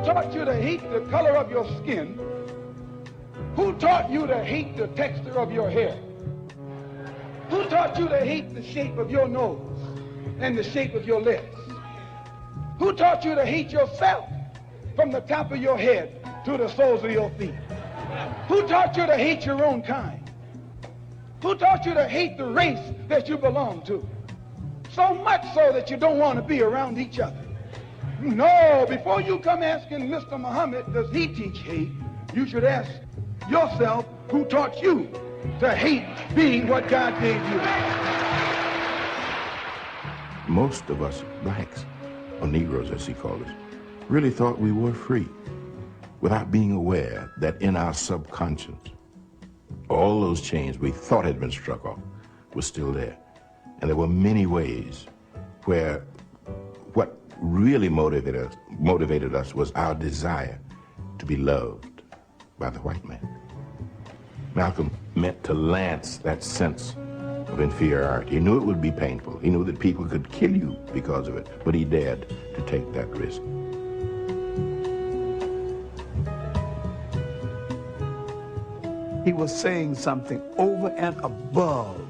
taught you to hate the color of your skin? Who taught you to hate the texture of your hair? Who taught you to hate the shape of your nose and the shape of your lips? Who taught you to hate yourself from the top of your head to the soles of your feet? Who taught you to hate your own kind? Who taught you to hate the race that you belong to? So much so that you don't want to be around each other. No, before you come asking Mr. Muhammad, does he teach hate? You should ask yourself, who taught you to hate being what God gave you? Most of us blacks, or Negroes as he called us, really thought we were free without being aware that in our subconscious, all those chains we thought had been struck off were still there. And there were many ways where what really motivated us was our desire to be loved by the white man. Malcolm meant to lance that sense of inferiority. He knew it would be painful. He knew that people could kill you because of it, but he dared to take that risk. He was saying something over and above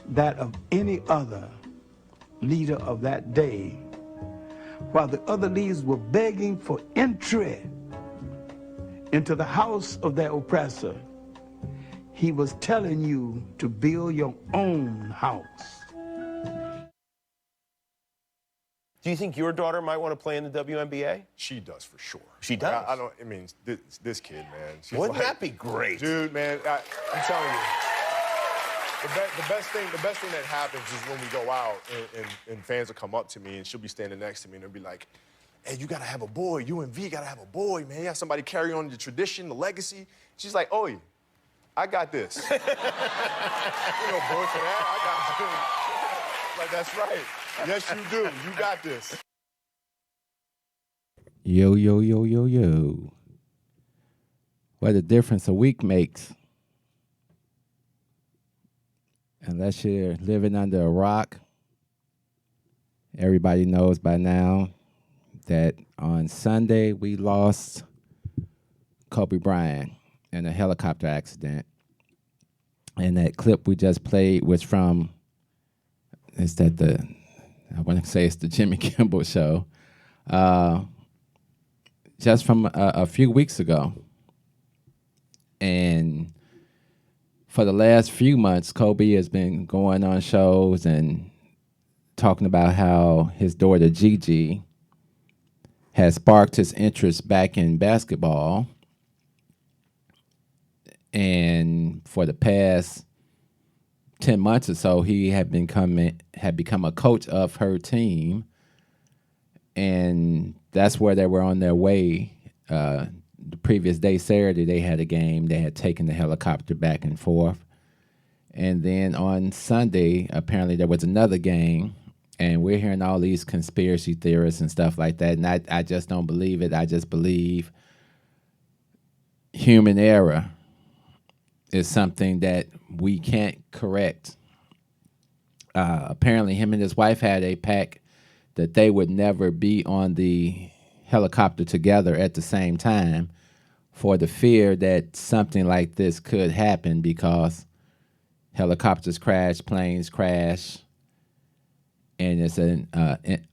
that of any other leader of that day, while the other leaders were begging for entry into the house of their oppressor. He was telling you to build your own house. Do you think your daughter might want to play in the WNBA? She does for sure. She does? I mean, this kid, man. She's Wouldn't like, that be great? Dude, man, I'm telling you. The best thing that happens is when we go out and fans will come up to me and she'll be standing next to me and they'll be like, hey, you gotta have a boy. UNV gotta have a boy, man. You have somebody carry on the tradition, the legacy. She's like, oh, I got this. You know, boy, for that, I got you. Like, that's right. Yes, you do. You got this. Yo, yo, yo, yo, yo. What a difference a week makes. Unless you're living under a rock, everybody knows by now that on Sunday we lost Kobe Bryant in a helicopter accident. And that clip we just played was from, I want to say it's the Jimmy Kimmel show, just from a few weeks ago. And for the last few months, Kobe has been going on shows and talking about how his daughter Gigi has sparked his interest back in basketball. And for the past 10 months or so, he had become a coach of her team. And that's where they were on their way. The previous day, Saturday, they had a game. They had taken the helicopter back and forth. And then on Sunday, apparently there was another game. And we're hearing all these conspiracy theorists and stuff like that. And I just don't believe it. I just believe human error is something that we can't correct. Apparently him and his wife had a pact that they would never be on the helicopter together at the same time for the fear that something like this could happen, because helicopters crash, planes crash, and it's an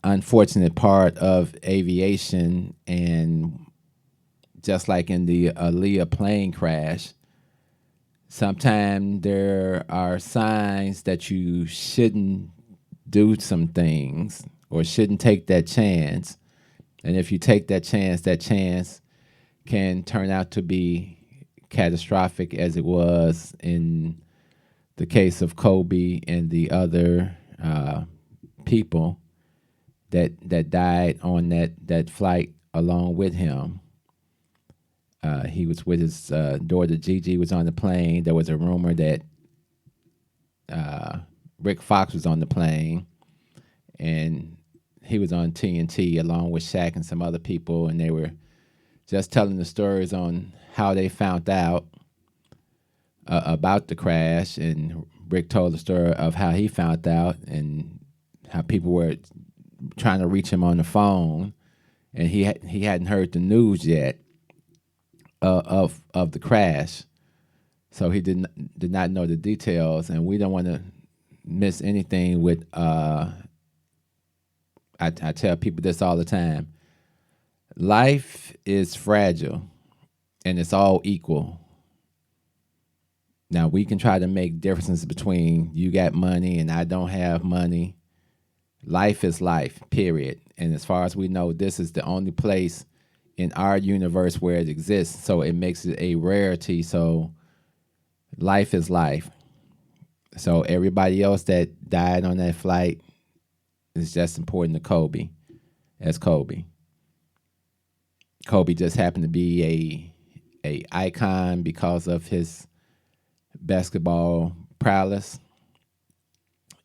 unfortunate part of aviation. And just like in the Aaliyah plane crash, sometimes there are signs that you shouldn't do some things or shouldn't take that chance. And if you take that chance can turn out to be catastrophic, as it was in the case of Kobe and the other people that died on that flight along with him. He was with his daughter Gigi was on the plane. There was a rumor that Rick Fox was on the plane, and he was on TNT along with Shaq and some other people, and they were just telling the stories on how they found out about the crash. And Rick told the story of how he found out and how people were trying to reach him on the phone, and he hadn't heard the news yet of the crash, so he did not know the details, and we don't want to miss anything with. I tell people this all the time. Life is fragile, and it's all equal. Now, we can try to make differences between you got money and I don't have money. Life is life, period. And as far as we know, this is the only place in our universe where it exists. So it makes it a rarity. So life is life. So everybody else that died on that flight is just important to Kobe as Kobe. Kobe just happened to be a icon because of his basketball prowess,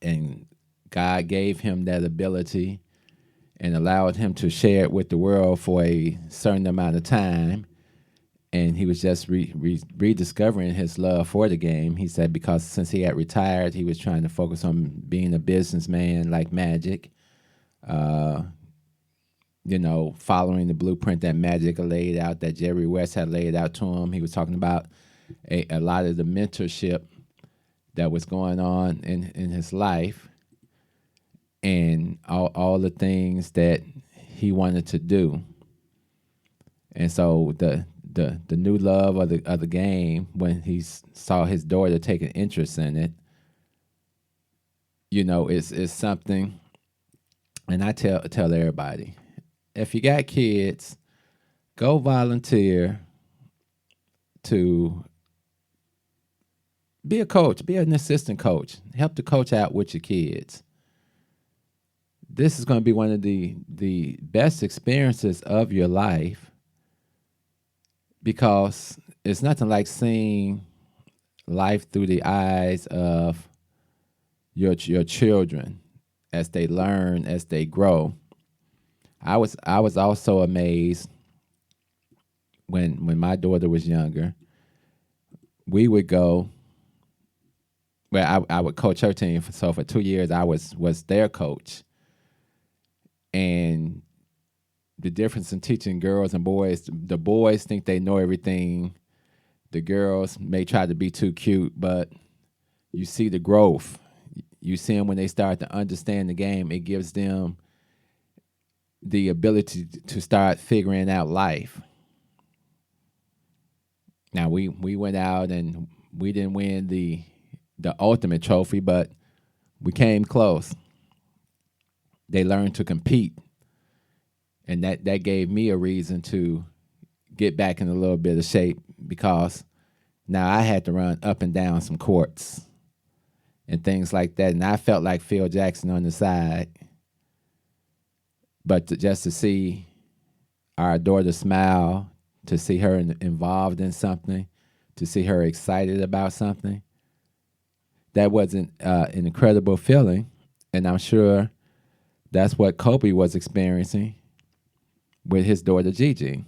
and God gave him that ability and allowed him to share it with the world for a certain amount of time. And he was just rediscovering his love for the game. He said because since he had retired, he was trying to focus on being a businessman like Magic, following the blueprint that Magic laid out, that Jerry West had laid out to him. He was talking about a lot of the mentorship that was going on in his life, and all the things that he wanted to do. And so the new love of the game, when he saw his daughter take an interest in it, is something. And I tell everybody, if you got kids, go volunteer to be a coach, be an assistant coach. Help the coach out with your kids. This is going to be one of the best experiences of your life, because it's nothing like seeing life through the eyes of your children as they learn, as they grow. I was also amazed when my daughter was younger. We would go. Well, I would coach her team, so for 2 years I was their coach. And the difference in teaching girls and boys, the boys think they know everything. The girls may try to be too cute, but you see the growth. You see them when they start to understand the game. It gives them the ability to start figuring out life. Now, we went out and we didn't win the ultimate trophy, but we came close. They learned to compete, and that gave me a reason to get back in a little bit of shape, because now I had to run up and down some courts and things like that, and I felt like Phil Jackson on the side. But just to see our daughter smile, to see her involved in something, to see her excited about something, that was an incredible feeling. And I'm sure that's what Kobe was experiencing with his daughter Gigi.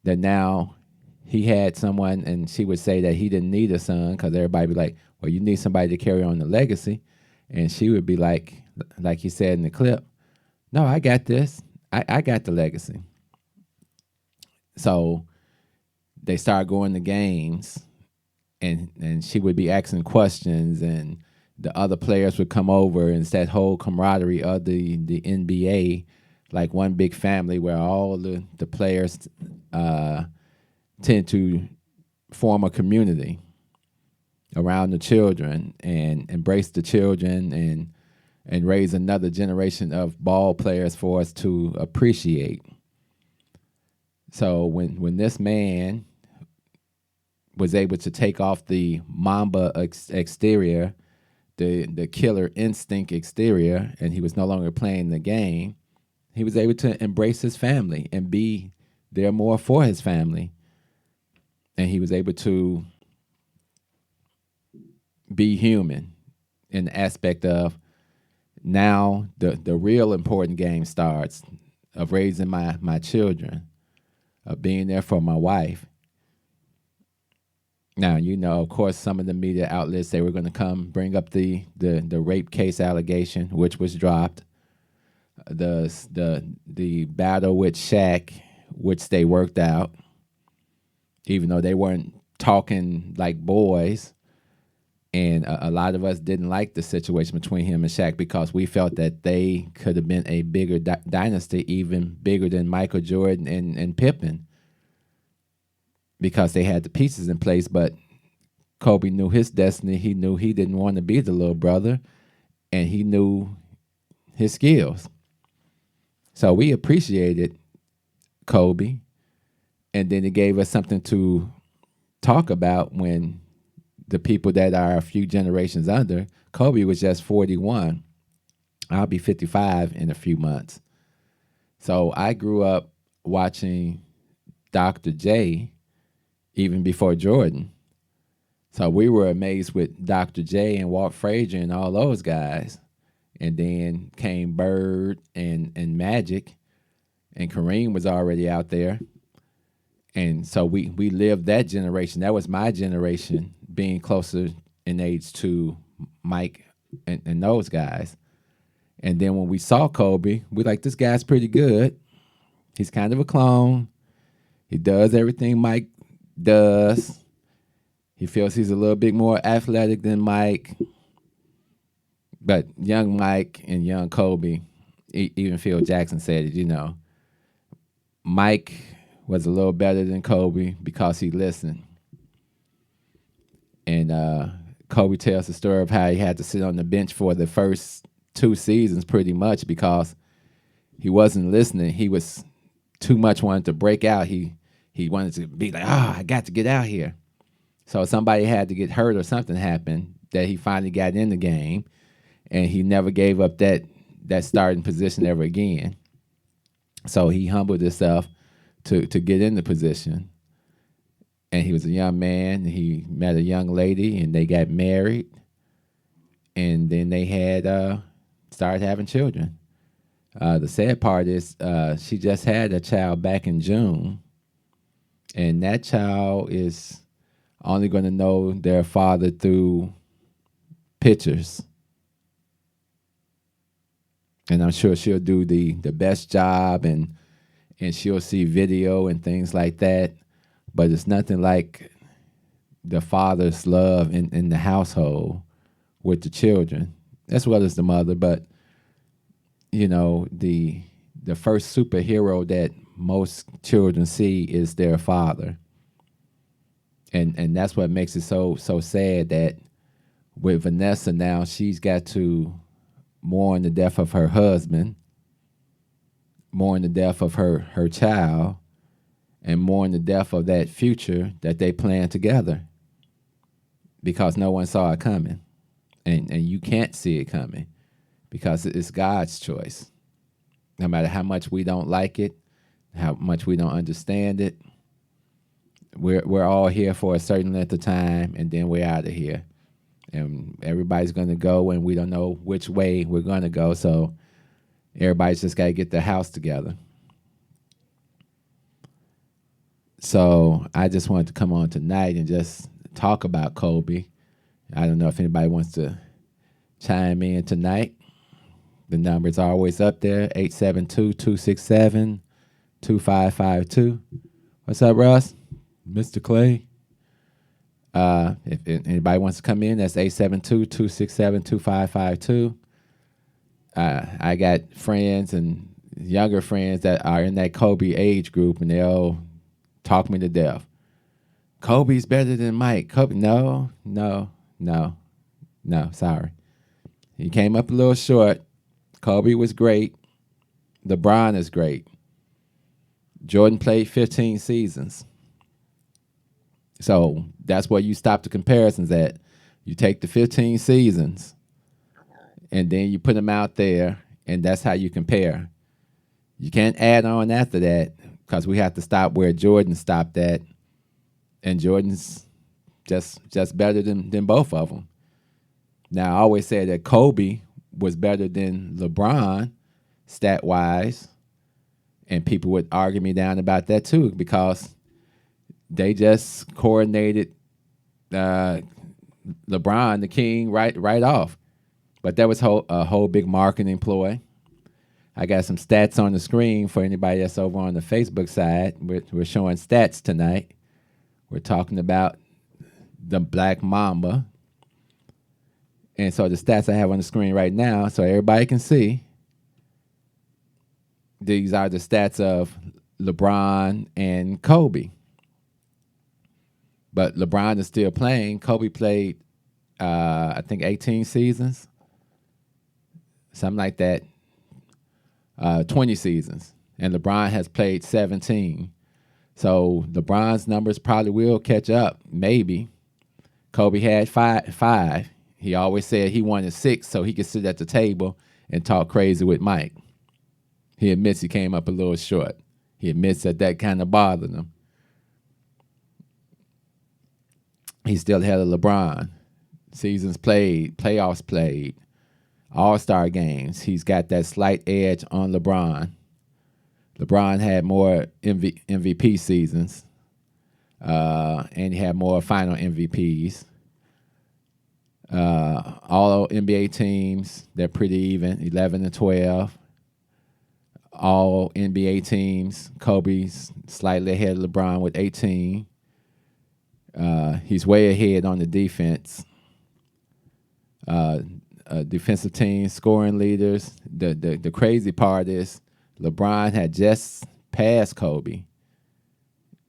That now he had someone, and she would say that he didn't need a son, because everybody would be like, well, you need somebody to carry on the legacy. And she would be like he said in the clip, no, I got this. I got the legacy. So they started going to games, and she would be asking questions, and the other players would come over, and it's that whole camaraderie of the NBA, like one big family where all the players tend to form a community around the children and embrace the children and raise another generation of ball players for us to appreciate. So when this man was able to take off the Mamba exterior, the killer instinct exterior, and he was no longer playing the game, he was able to embrace his family and be there more for his family. And he was able to be human in the aspect of, now the real important game starts, of raising my children, of being there for my wife. Now, of course, some of the media outlets, they were going to come bring up the rape case allegation, which was dropped. the battle with Shaq, which they worked out, even though they weren't talking like boys. And a lot of us didn't like the situation between him and Shaq because we felt that they could have been a bigger dynasty, even bigger than Michael Jordan and Pippen, because they had the pieces in place. But Kobe knew his destiny. He knew he didn't want to be the little brother, and he knew his skills. So we appreciated Kobe, and then it gave us something to talk about when the people that are a few generations under. Kobe was just 41. I'll be 55 in a few months. So I grew up watching Dr. J even before Jordan. So we were amazed with Dr. J and Walt Frazier and all those guys. And then came Bird and Magic, and Kareem was already out there. And so we lived that generation. That was my generation, being closer in age to Mike and those guys. And then when we saw Kobe, we like, this guy's pretty good. He's kind of a clone. He does everything Mike does. He feels he's a little bit more athletic than Mike. But young Mike and young Kobe, even Phil Jackson said it, Mike was a little better than Kobe because he listened. And Kobe tells the story of how he had to sit on the bench for the first 2 seasons pretty much because he wasn't listening. He was too much wanted to break out. He wanted to be like, I got to get out here. So somebody had to get hurt or something happened that he finally got in the game, and he never gave up that starting position ever again. So he humbled himself to get in the position. And he was a young man. He met a young lady, and they got married. And then they had started having children. The sad part is she just had a child back in June. And that child is only going to know their father through pictures. And I'm sure she'll do the best job, and she'll see video and things like that. But it's nothing like the father's love in the household with the children, as well as the mother. But, the first superhero that most children see is their father. And that's what makes it so sad that with Vanessa now, she's got to mourn the death of her husband, mourn the death of her child, and mourn the death of that future that they planned together, because no one saw it coming. And you can't see it coming because it's God's choice. No matter how much we don't like it, how much we don't understand it, we're all here for a certain length of time, and then we're out of here. And everybody's going to go, and we don't know which way we're going to go. So everybody's just got to get their house together. So I just wanted to come on tonight and just talk about Kobe. I don't know if anybody wants to chime in tonight. The number's always up there, 872-267-2552. What's up, Russ? Mr. Clay? If anybody wants to come in, that's 872-267-2552. I got friends and younger friends that are in that Kobe age group, and they'll talk me to death. Kobe's better than Mike. Kobe, no, sorry. He came up a little short. Kobe was great. LeBron is great. Jordan played 15 seasons. So that's where you stop the comparisons at. You take the 15 seasons, and then you put them out there, and that's how you compare. You can't add on after that, because we have to stop where Jordan stopped at, and Jordan's just better than both of them. Now, I always say that Kobe was better than LeBron, stat-wise, and people would argue me down about that too, because they just coordinated LeBron, the king, right off. But that was a whole big marketing ploy. I got some stats on the screen for anybody that's over on the Facebook side. We're showing stats tonight. We're talking about the Black Mamba. And so the stats I have on the screen right now, so everybody can see, these are the stats of LeBron and Kobe. But LeBron is still playing. Kobe played, I think, 18 seasons, something like that, 20 seasons. And LeBron has played 17. So LeBron's numbers probably will catch up, maybe. Kobe had five. He always said he wanted 6 so he could sit at the table and talk crazy with Mike. He admits he came up a little short. He admits that kind of bothered him. He still had a LeBron. Seasons played, playoffs played, all-star games. He's got that slight edge on LeBron. LeBron had more MVP seasons, and he had more final MVPs. All NBA teams, they're pretty even, 11 and 12. All NBA teams, Kobe's slightly ahead of LeBron with 18. He's way ahead on the defense. Defensive team, scoring leaders. The crazy part is LeBron had just passed Kobe.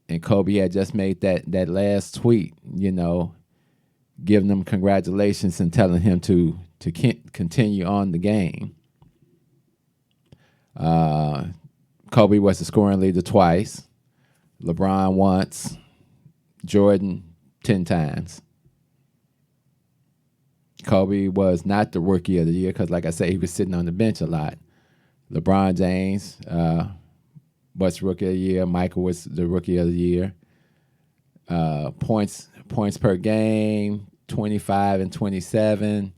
And Kobe had just made that last tweet, giving him congratulations and telling him to continue on the game. Kobe was the scoring leader twice. LeBron once. Jordan 10 times. Kobe was not the rookie of the year because, like I said, he was sitting on the bench a lot. LeBron James was rookie of the year. Michael was the rookie of the year. Points per game, 25 and 27.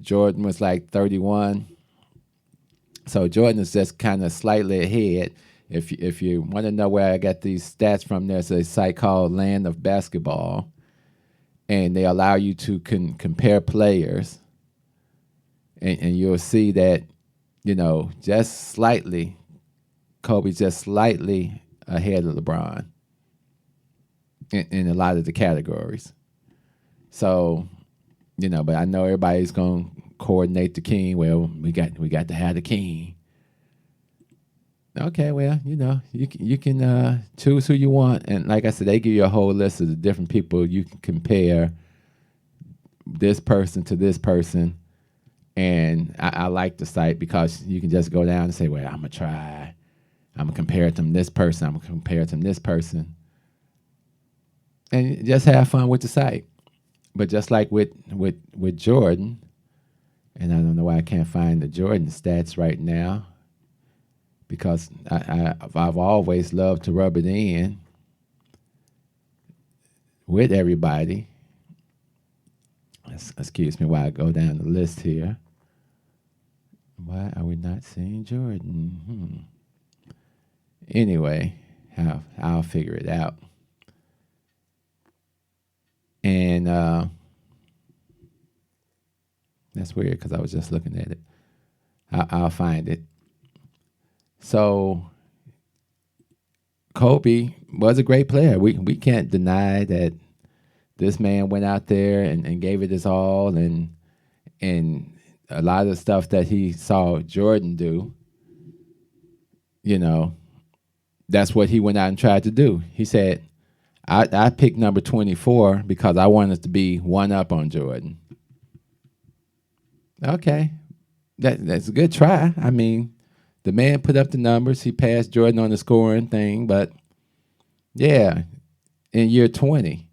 Jordan was like 31. So Jordan is just kind of slightly ahead. If you want to know where I got these stats from, there's a site called Land of Basketball, and they allow you to compare players, and you'll see that, just slightly, Kobe's just slightly ahead of LeBron in a lot of the categories. So, but I know everybody's going to coordinate the king. Well, we got to have the king. Okay, well, you can choose who you want. And like I said, they give you a whole list of the different people you can compare this person to this person. And I like the site because you can just go down and say, well, I'm going to compare it to this person. I'm going to compare it to this person. And just have fun with the site. But just like with Jordan, and I don't know why I can't find the Jordan stats right now, because I've always loved to rub it in with everybody. Excuse me while I go down the list here. Why are we not seeing Jordan? Anyway, I'll figure it out. And that's weird because I was just looking at it. I'll find it. So Kobe was a great player. We can't deny that this man went out there and gave it his all, and a lot of the stuff that he saw Jordan do, that's what he went out and tried to do. He said, I picked number 24 because I wanted to be one up on Jordan. Okay, that's a good try. I mean, the man put up the numbers. He passed Jordan on the scoring thing, but yeah, in year 20,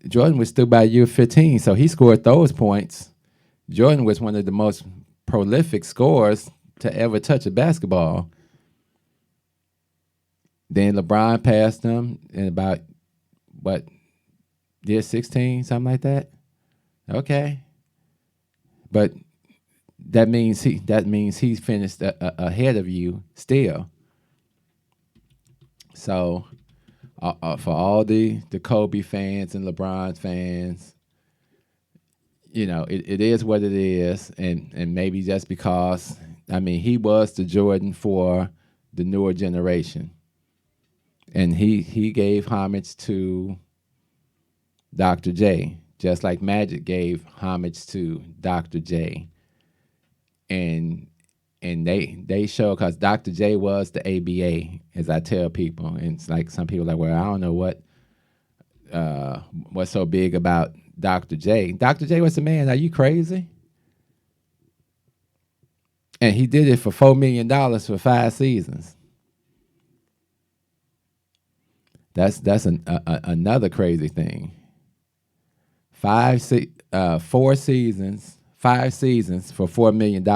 Jordan was still by year 15, so he scored those points. Jordan was one of the most prolific scorers to ever touch a basketball. Then LeBron passed him in about, year 16, something like that? Okay. But that means he finished ahead of you still. So for all the Kobe fans and LeBron fans, it is what it is, and maybe just because I mean, he was the Jordan for the newer generation. And he gave homage to Dr. J, just like Magic gave homage to Dr. J. And they show, because Dr. J was the ABA, as I tell people. And it's like some people are like, well, I don't know what's so big about Dr. J. Dr. J was the man. Are you crazy? And he did it for $4 million for 5 seasons. That's another crazy thing. 4 seasons, 5 seasons for $4 million.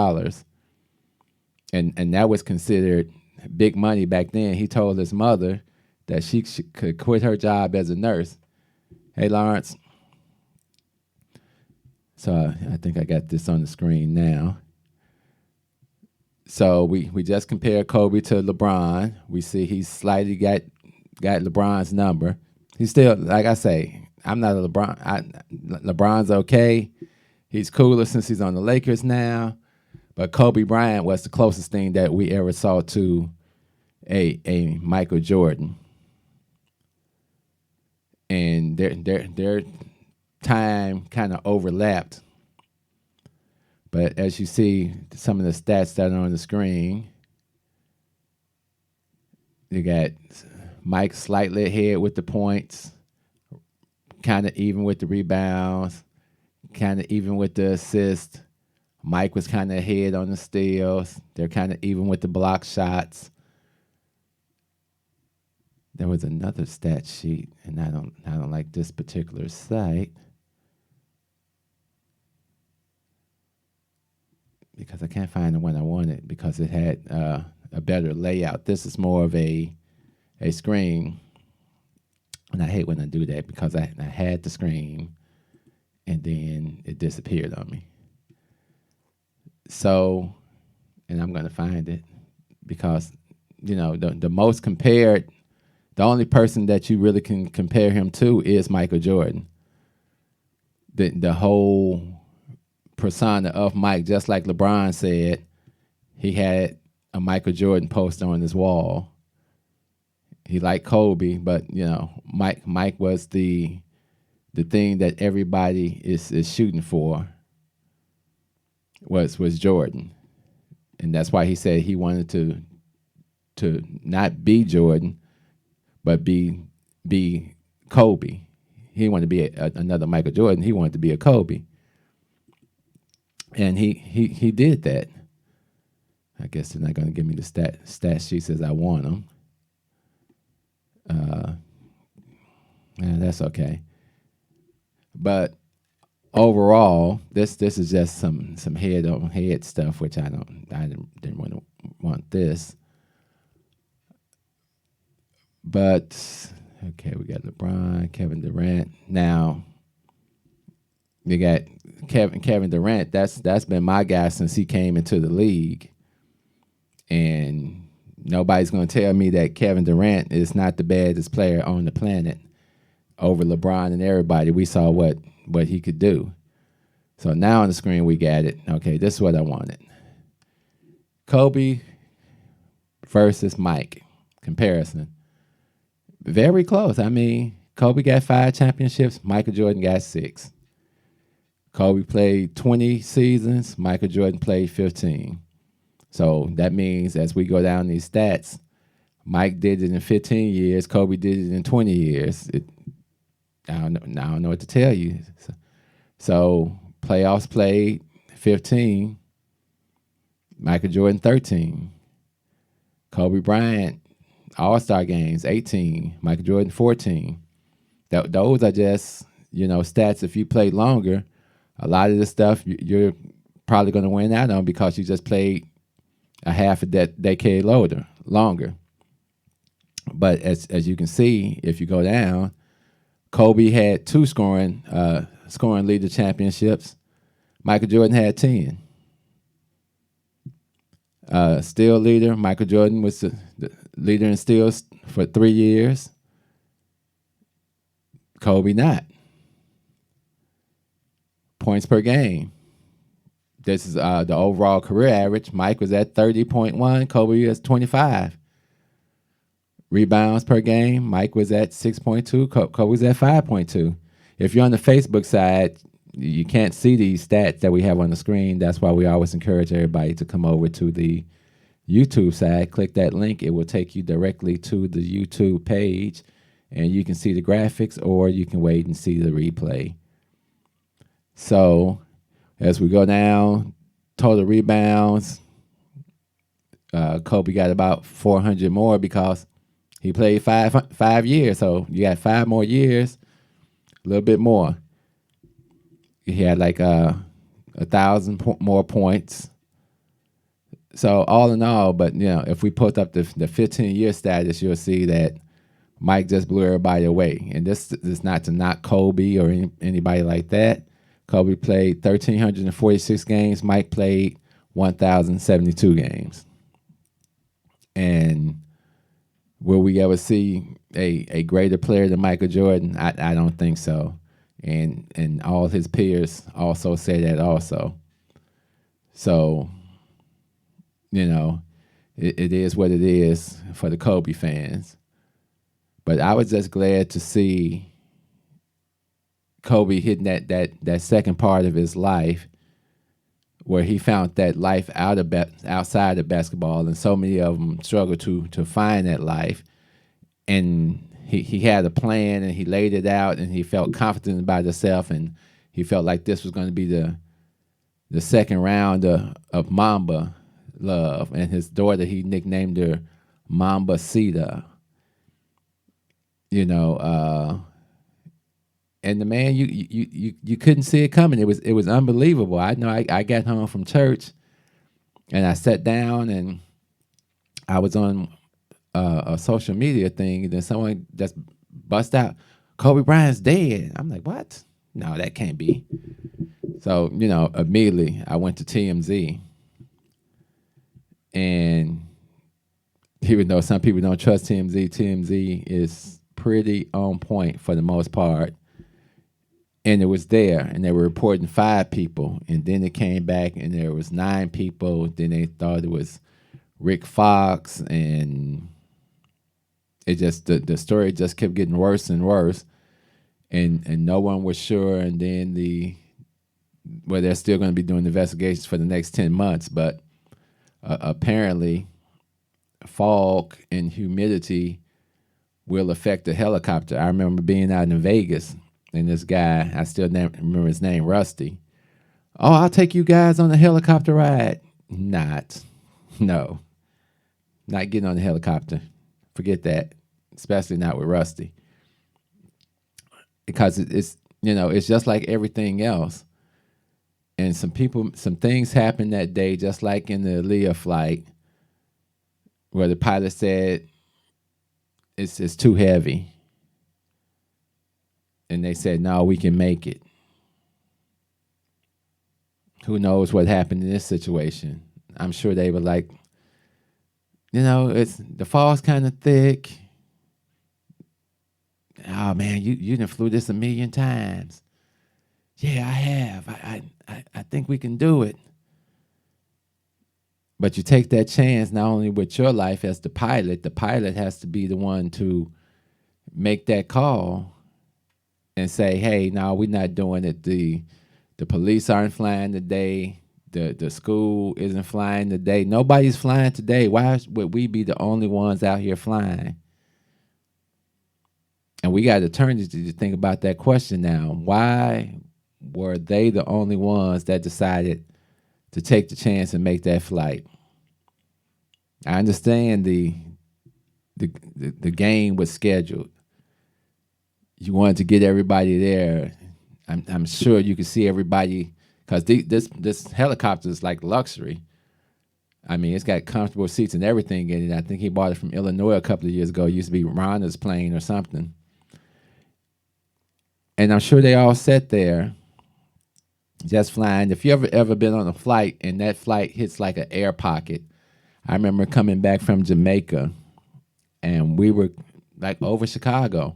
And that was considered big money back then. He told his mother that she could quit her job as a nurse. Hey, Lawrence. So I think I got this on the screen now. So we just compared Kobe to LeBron. We see he's slightly got LeBron's number. He's still, like I say, I'm not a LeBron. LeBron's okay. He's cooler since he's on the Lakers now. But Kobe Bryant was the closest thing that we ever saw to a Michael Jordan. And their time kind of overlapped. But as you see, some of the stats that are on the screen, you got Mike slightly ahead with the points, kind of even with the rebounds, kind of even with the assists. Mike was kind of ahead on the steals. They're kind of even with the block shots. There was another stat sheet, and I don't like this particular site because I can't find the one I wanted because it had a better layout. This is more of a screen, and I hate when I do that because I had the screen, and then it disappeared on me. So, and I'm going to find it because, you know, the most compared, the only person that you really can compare him to is Michael Jordan. The whole persona of Mike, just like LeBron said, he had a Michael Jordan poster on his wall. He liked Kobe, but, you know, Mike was the thing that everybody is shooting for. Was Jordan, and that's why he said he wanted to not be Jordan, but be Kobe. He wanted to be another Michael Jordan. He wanted to be a Kobe, and he did that. I guess they're not going to give me the stat sheets as I want them. Yeah, that's okay. But overall, this is just some head on head stuff, which I didn't want this. But okay, we got LeBron, Kevin Durant. Now we got Kevin Durant. That's been my guy since he came into the league, and nobody's going to tell me that Kevin Durant is not the baddest player on the planet over LeBron and everybody. We saw what he could do. So now on the screen we got it. Okay, this is what I wanted. Kobe versus Mike comparison. Very close. I mean, Kobe got 5 championships. Michael Jordan got 6. Kobe played 20 seasons. Michael Jordan played 15. So that means as we go down these stats, Mike did it in 15 years. Kobe did it in 20 years. I don't know what to tell you. So playoffs played 15. Michael Jordan 13. Kobe Bryant All-Star games 18. Michael Jordan 14. Those are just, you know, stats. If you played longer, a lot of this stuff you're probably going to win out on because you just played a half a decade longer. But as you can see, if you go down, Kobe had 2 scoring leader championships. Michael Jordan had 10. Steal leader, Michael Jordan was the leader in steals for 3 years. Kobe not. Points per game. this is the overall career average. Mike was at 30.1. Kobe was 25. Rebounds per game, Mike was at 6.2. Kobe was at 5.2. If you're on the Facebook side, you can't see these stats that we have on the screen. That's why we always encourage everybody to come over to the YouTube side. Click that link. It will take you directly to the YouTube page, and you can see the graphics, or you can wait and see the replay. So as we go down, total rebounds, Kobe got about 400 more because he played five years. So you got 5 more years, a little bit more. He had like 1,000 more points. So all in all, but if we put up the 15-year status, you'll see that Mike just blew everybody away. And this is not to knock Kobe or anybody like that. Kobe played 1,346 games. Mike played 1,072 games. And will we ever see a greater player than Michael Jordan? I don't think so. And all his peers also say that also. So, it is what it is for the Kobe fans. But I was just glad to see Kobe hitting that second part of his life where he found that life outside of basketball, and so many of them struggle to find that life. And he had a plan, and he laid it out, and he felt confident about himself, and he felt like this was going to be the second round of Mamba love. And his daughter, he nicknamed her Mamba Sita. And the man, you couldn't see it coming. It was unbelievable. I know I got home from church, and I sat down, and I was on a social media thing, and then someone just bust out, Kobe Bryant's dead. I'm like, what? No, that can't be. So, immediately I went to TMZ, and even though some people don't trust TMZ is pretty on point for the most part. And it was there, and they were reporting 5 people, and then it came back, and there was 9 people. Then they thought it was Rick Fox, and it just the story just kept getting worse and worse, and no one was sure. And then they're still going to be doing investigations for the next 10 months, but apparently fog and humidity will affect the helicopter. I remember being out in Vegas, and this guy, I still remember his name, Rusty. Oh, I'll take you guys on a helicopter ride. No. Not getting on the helicopter. Forget that, especially not with Rusty. Because it's just like everything else. And some things happened that day, just like in the Aaliyah flight, where the pilot said it's too heavy. And they said, no, we can make it. Who knows what happened in this situation? I'm sure they were like, the fall's kind of thick. Oh man, you done flew this 1,000,000 times. Yeah, I have. I think we can do it. But you take that chance not only with your life as the pilot has to be the one to make that call and say, hey, no, we're not doing it. The police aren't flying today. The school isn't flying today. Nobody's flying today. Why would we be the only ones out here flying? And we got attorneys to think about that question now. Why were they the only ones that decided to take the chance and make that flight? I understand the game was scheduled. You wanted to get everybody there. I'm sure you could see everybody, because this helicopter is like luxury. I mean, it's got comfortable seats and everything in it. I think he bought it from Illinois a couple of years ago. It used to be Ronda's plane or something. And I'm sure they all sat there just flying. If you ever been on a flight and that flight hits like an air pocket, I remember coming back from Jamaica, and we were like over Chicago,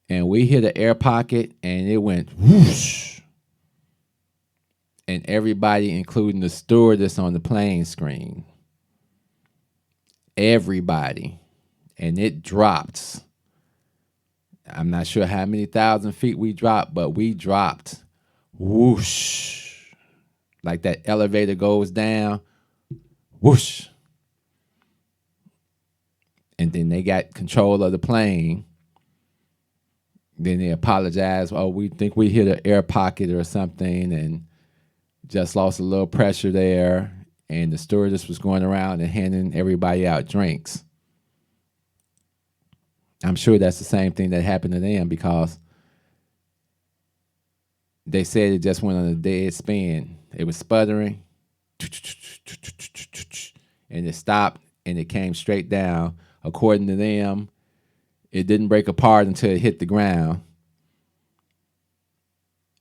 and we hit an air pocket, and it went whoosh. and everybody, including the stewardess on the plane, screamed. Everybody. And it dropped. I'm not sure how many thousand feet we dropped, but we dropped. Whoosh. Like that elevator goes down. Whoosh. And then they got control of the plane. Then they apologized. Oh, we think we hit an air pocket or something and just lost a little pressure there. And the stewardess was going around and handing everybody out drinks. I'm sure that's the same thing that happened to them because they said it just went on a dead spin. It was sputtering, and it stopped, and it came straight down. According to them, it didn't break apart until it hit the ground.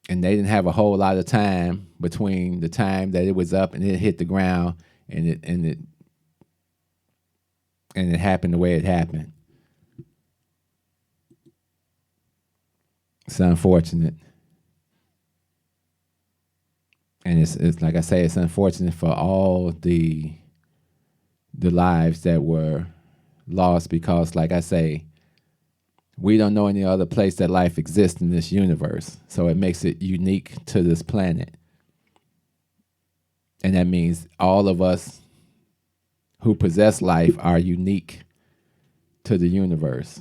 And they didn't have a whole lot of time between the time that it was up and it hit the ground, and it happened the way it happened. It's unfortunate. And it's like I say, it's unfortunate for all the lives that were lost because, like I say, we don't know any other place that life exists in this universe. So it makes it unique to this planet. And that means all of us who possess life are unique to the universe.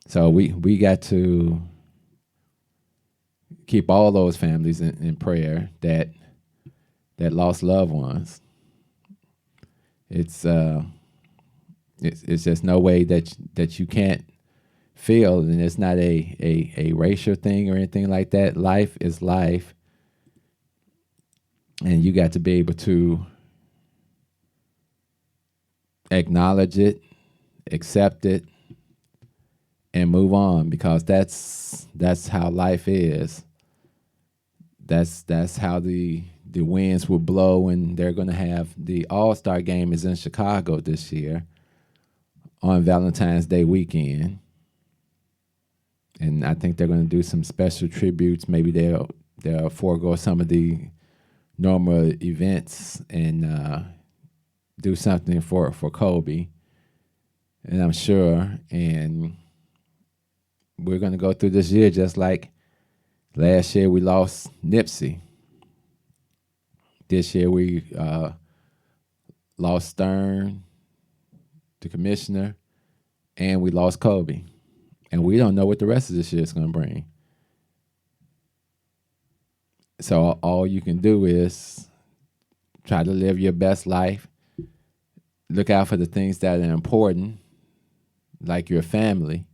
So we got to keep all those families in prayer that lost loved ones. It's just no way that you can't feel, and it's not a racial thing or anything like that. Life is life, and you got to be able to acknowledge it, accept it, and move on, because that's how life is. That's how the winds will blow, and they're going to have the All-Star game is in Chicago this year on Valentine's Day weekend. And I think they're going to do some special tributes. Maybe they'll forego some of the normal events and do something for Kobe. And I'm sure, and we're going to go through this year just like last year we lost Nipsey. This year we lost Stern, the commissioner, and we lost Kobe. And we don't know what the rest of this year is going to bring. So all you can do is try to live your best life. Look out for the things that are important, like your family.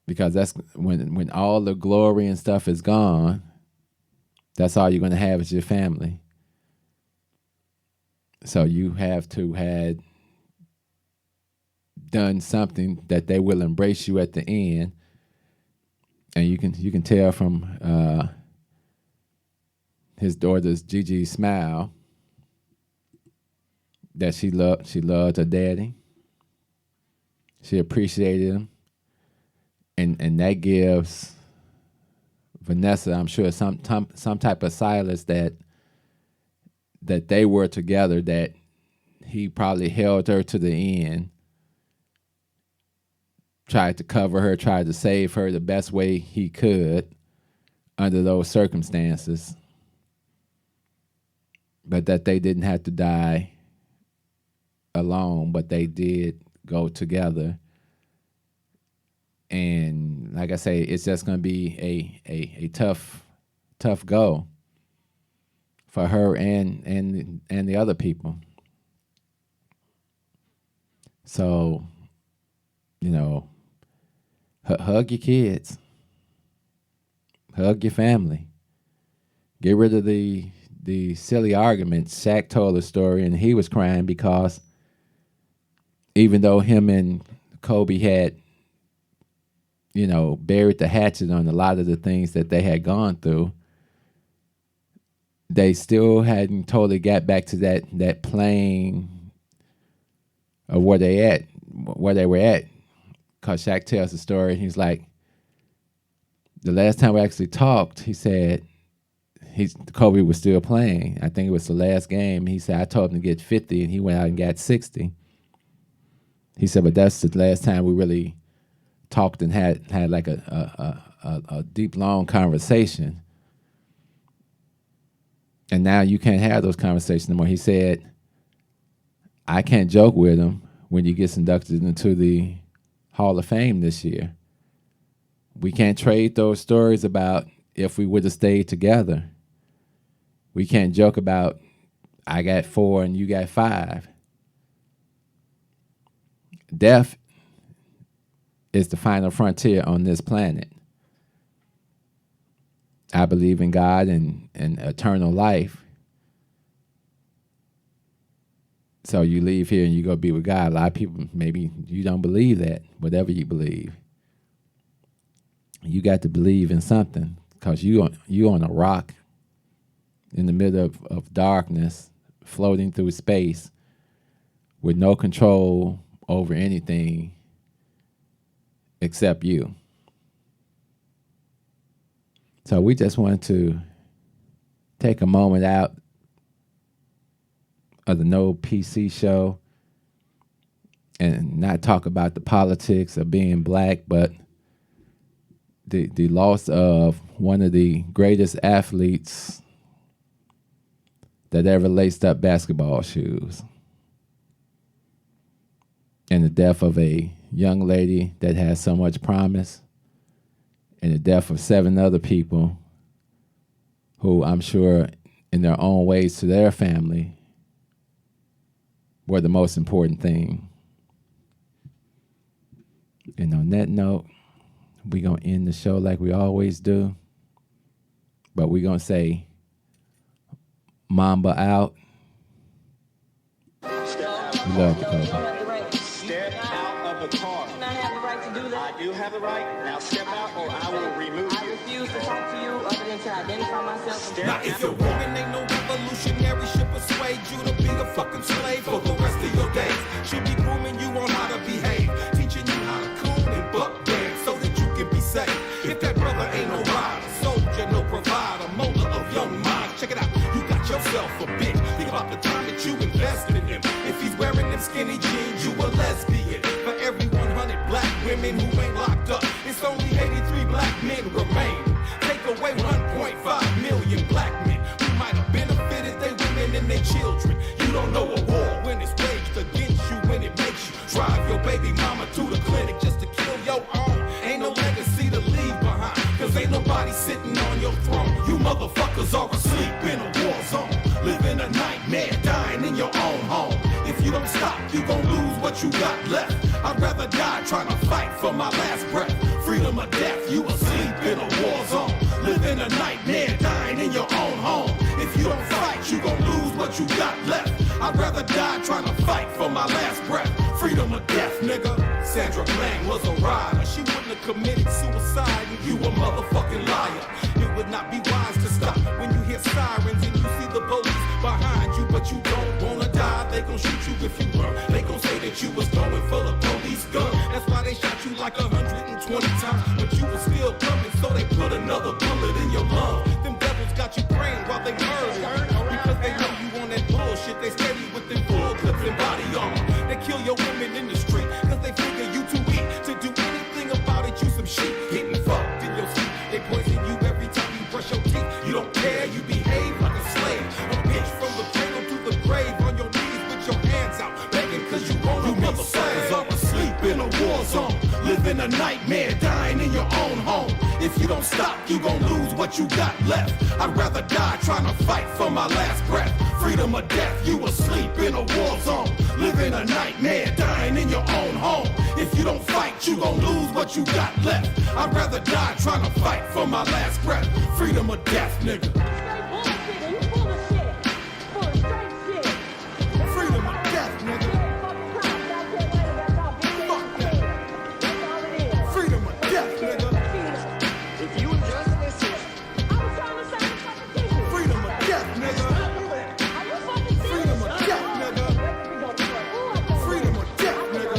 Because that's when all the glory and stuff is gone, that's all you're going to have is your family. So you have to have done something that they will embrace you at the end. And you can tell from his daughter's Gigi smile that she loved her daddy. She appreciated him. And that gives Vanessa, I'm sure, some type of solace that they were together, that he probably held her to the end, tried to cover her, tried to save her the best way he could under those circumstances, but that they didn't have to die alone, but they did go together. And like I say, it's just going to be a tough go for her and the other people. So, hug your kids, hug your family, get rid of the silly arguments. Shaq told a story, and he was crying because even though him and Kobe had buried the hatchet on a lot of the things that they had gone through, they still hadn't totally got back to that plane of where they were at. Because Shaq tells the story, he's like, the last time we actually talked, he said, Kobe was still playing. I think it was the last game. He said, I told him to get 50, and he went out and got 60. He said, but that's the last time we really talked and had like a deep, long conversation. And now you can't have those conversations anymore. He said, I can't joke with him when he gets inducted into the Hall of Fame this year. We can't trade those stories about if we would have stayed together. We can't joke about I got 4 and you got 5. Death is the final frontier on this planet. I believe in God and eternal life. So you leave here and you go be with God. A lot of people, maybe you don't believe that, whatever you believe. You got to believe in something, because you on a rock in the middle of darkness, floating through space with no control over anything except you. So we just wanted to take a moment out of the No PC show and not talk about the politics of being black, but the loss of one of the greatest athletes that ever laced up basketball shoes, and the death of a young lady that has so much promise, and the death of 7 other people who I'm sure in their own ways to their family were the most important thing. And on that note, we're going to end the show like we always do. But we're going to say, Mamba out. We love you, Kobe. Step out of the car. I have the right to do that. I do have the right. Now step out or I will remove I you. refuse to talk to you other than to identify myself. Now If you're woman, ain't no revolutionary should persuade you to be a fucking slave for the rest of your days. Should be grooming you on how to behave, teaching you how to coon and buck dance so that you can be safe. If that brother ain't no rider, soldier, no provider, molder of young minds, check it out. You got yourself a bitch. Think about the time that you invested in him. If he's wearing them skinny jeans, you a lesbian. For every 100 black women who ain't locked up, it's only 83 black men remain. Take away 1.5 million black men who might have benefited their women and their children. You don't know a war when it's waged against you, when it makes you drive your baby mama to the clinic just to kill your own. Ain't no legacy to leave behind, cause ain't nobody sitting on your throne. You motherfuckers are asleep in a war zone, living a nightmare, dying in your own home. If you don't stop, you gon' lose what you got left. I'd rather die trying to fight for my last breath. Freedom or death, you asleep in a war zone, living a nightmare, dying in your own home. If you don't fight, you gon' lose what you got left. I'd rather die trying to fight for my last breath. Freedom or death, nigga. Sandra Bland was a rider. She wouldn't have committed suicide, and you a motherfucking liar. It would not be wise to stop when you hear sirens and you see the police behind you, but you don't wanna die. They gon' shoot you if you run. They gon' say that you was going for the police gun. That's why they shot you like 120 times, but you was still coming, so they put another bullet in your lung. Them devils got you praying while they murder, because they know you on that bullshit. They steady with them full clips and body armor. They kill your women in the street, cause they figure you too weak to do anything about it. You some shit, getting fucked in your sleep. They poison you every time you brush your teeth. You don't care, you behave like a slave. A bitch from the cradle to the grave, on your knees with your hands out, begging cause you wanna be saved. Are asleep in a war zone, living a nightmare, dying in your own home. If you don't stop, you gon' lose what you got left. I'd rather die trying to fight for my last breath. Freedom or death, you asleep in a war zone, living a nightmare, dying in your own home. If you don't fight, you gon' lose what you got left. I'd rather die trying to fight for my last breath. Freedom or death, nigga. Freedom or death, nigga. Fuck that. Freedom or death, nigga. If you just listen, Freedom or death, nigga. Freedom or death, nigga. Freedom or death, nigga.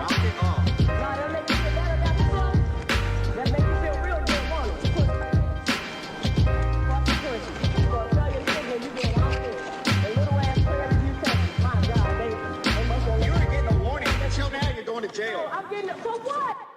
y'all think jail. I'm getting, for what?